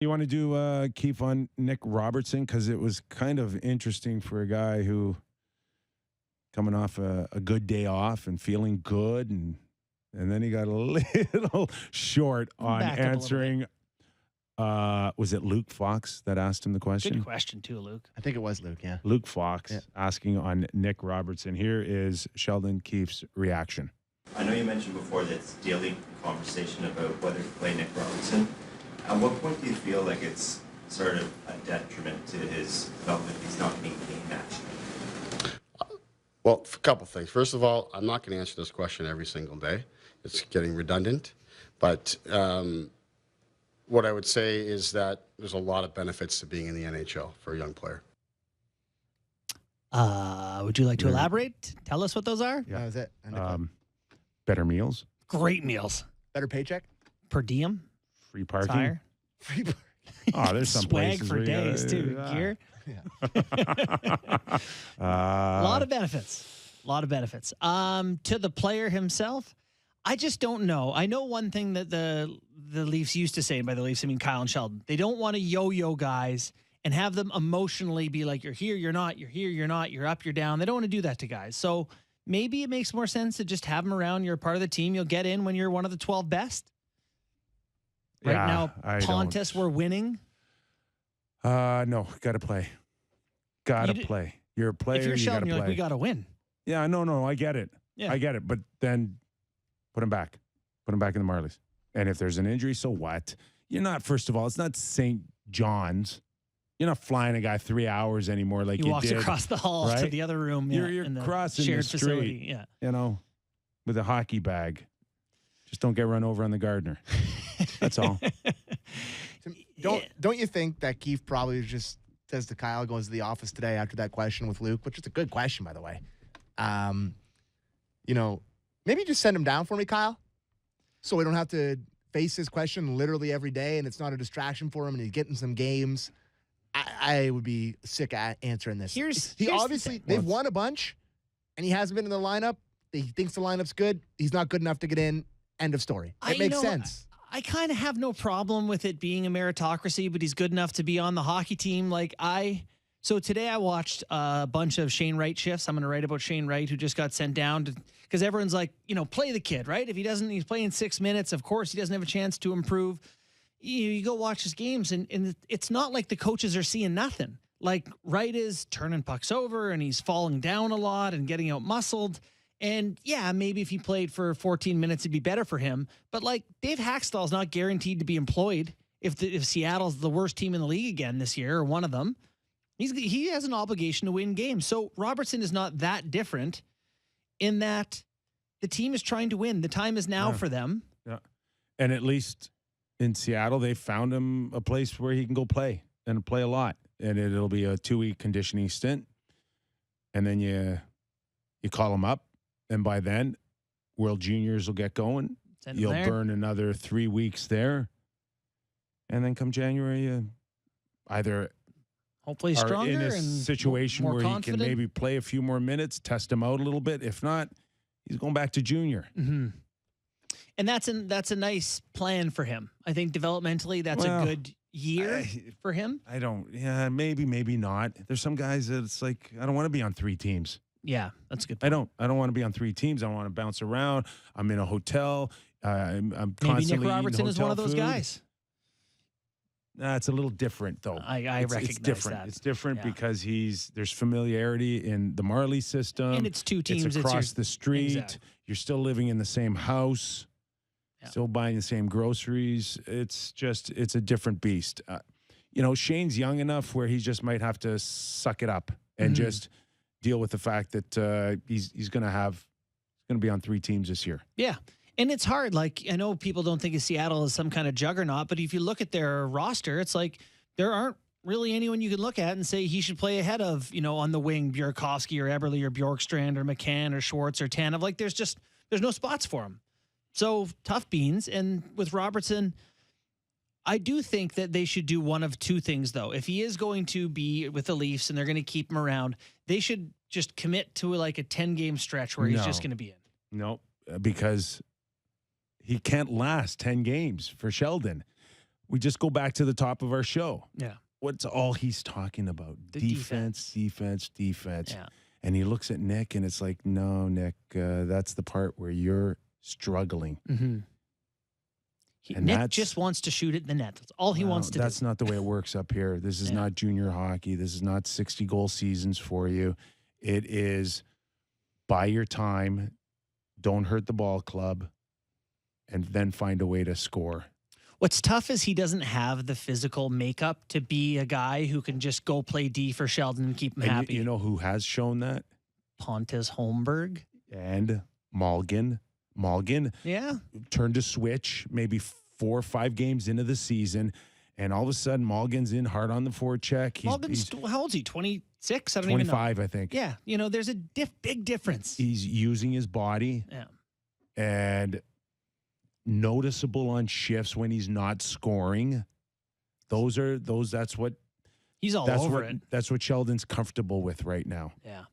You want to do keep on Nick Robertson? Because it was kind of interesting for a guy who coming off a good day off and feeling good, and then he got a little short on answering. Was it Luke Fox that asked him the question? Good question too, Luke. I think it was Luke, yeah. Luke Fox asking on Nick Robertson. Here is Sheldon Keefe's reaction. I know you mentioned before that it's daily conversation about whether to play Nick Robertson. At what point do you feel like it's sort of a detriment to his development if he's not getting game action? Well, a couple things. First of all, I'm not going to answer this question every single day. It's getting redundant. But what I would say is that there's a lot of benefits to being in the NHL for a young player. Would you like to elaborate? Tell us what those are. Yeah, that was it. Better meals, Great meals. Better paycheck? Per diem. free parking. Tire. Free parking. Oh, there's some Swag places for where you days, gotta- too. Gear. A A lot of benefits. A lot of benefits. To the player himself, I just don't know. I know one thing that the Leafs used to say, and by the Leafs, I mean Kyle and Sheldon. They don't want to yo-yo guys and have them emotionally be like, you're here, you're not, you're here, you're not, you're up, you're down. They don't want to do that to guys. So maybe it makes more sense to just have them around. You're a part of the team. You'll get in when you're one of the 12 best. Right Yeah, now, I Pontus, we're winning. No, got to play. Got to play. You're a player. If you're you got to Sheldon, you're play. like, we got to win. Yeah, no, I get it. Yeah. I get it. But then put him back. Put him back in the Marlies. And if there's an injury, so what? You're not, first of all, it's not St. John's. You're not flying a guy 3 hours anymore like He you walks did. across the hall to right? the other room. You're in the crossing shared the street, facility. Yeah. you know, with a hockey bag. Just don't get run over on the Gardner. That's all. Don't you think that Keefe probably just says to Kyle, goes to the office today after that question with Luke, which is a good question, by the way. Maybe just send him down for me, Kyle, so we don't have to face this question literally every day and it's not a distraction for him and he's getting some games. I would be sick at answering this. They've won a bunch and he hasn't been in the lineup. He thinks the lineup's good. He's not good enough to get in. End of story. It makes sense. I kind of have no problem with it being a meritocracy, but he's good enough to be on the hockey team. So today I watched a bunch of Shane Wright shifts. I'm going to write about Shane Wright, who just got sent down because everyone's like, play the kid, right? If he's playing 6 minutes, of course he doesn't have a chance to improve. You go watch his games, and it's not like the coaches are seeing nothing. Like Wright is turning pucks over, and he's falling down a lot and getting out muscled. And yeah, maybe if he played for 14 minutes, it'd be better for him. But like Dave Haxtell's not guaranteed to be employed if Seattle's the worst team in the league again this year, or one of them. He has an obligation to win games. So Robertson is not that different in that the team is trying to win. The time is now for them. Yeah. And at least in Seattle, they found him a place where he can go play and play a lot. And it'll be a 2-week conditioning stint. And then you call him up. And by then, World Juniors will get going. You'll burn another 3 weeks there. And then come January, you either hopefully are stronger in a and situation more where confident. he can maybe play a few more minutes, test him out a little bit. If not, he's going back to junior. Mm-hmm. And that's a nice plan for him. I think developmentally, that's a good year for him. Maybe not. There's some guys that it's like, I don't want to be on 3 teams. Yeah, that's a good point. point. I don't want to be on 3 teams. I want to bounce around. I'm in a hotel. I'm constantly Maybe Nick Robertson eating is one of those food. guys. Nah, it's a little different though. I recognize it's different. that. It's different because there's familiarity in the Marlies system. And it's 2 teams. It's across the street. Exactly. You're still living in the same house. Yeah. Still buying the same groceries. It's a different beast. Shane's young enough where he just might have to suck it up and just deal with the fact that he's going to be on 3 teams this year. Yeah. And it's hard. Like, I know people don't think of Seattle as some kind of juggernaut, but if you look at their roster, it's like there aren't really anyone you can look at and say he should play ahead of, on the wing, Burakovsky or Eberle or Bjorkstrand or McCann or Schwartz or Tanev. Like, there's no spots for him. So tough beans. And with Robertson, I do think that they should do one of 2 things, though. If he is going to be with the Leafs and they're going to keep him around, they should just commit to like a 10-game stretch where he's just going to be in. No, because he can't last 10 games for Sheldon. We just go back to the top of our show. Yeah. What's all he's talking about? The Defense. Yeah. And he looks at Nick, and it's like, no, Nick, that's the part where you're struggling. Mm-hmm. And Nick just wants to shoot it in the net. That's all he wants to do. That's not the way it works up here. This is not junior hockey. This is not 60-goal seasons for you. It is buy your time, don't hurt the ball club, and then find a way to score. What's tough is he doesn't have the physical makeup to be a guy who can just go play D for Sheldon and keep him happy. You know who has shown that? Pontus Holmberg. And Malgin. Malgin turned a switch maybe 4 or 5 games into the season, and all of a sudden Malgin's in hard on the forecheck. Malgin's, how old is he? 26? I don't 25, even know. I think. Yeah. There's a big difference. He's using his body. Yeah. And noticeable on shifts when he's not scoring. That's what he's all over it. That's what Sheldon's comfortable with right now. Yeah.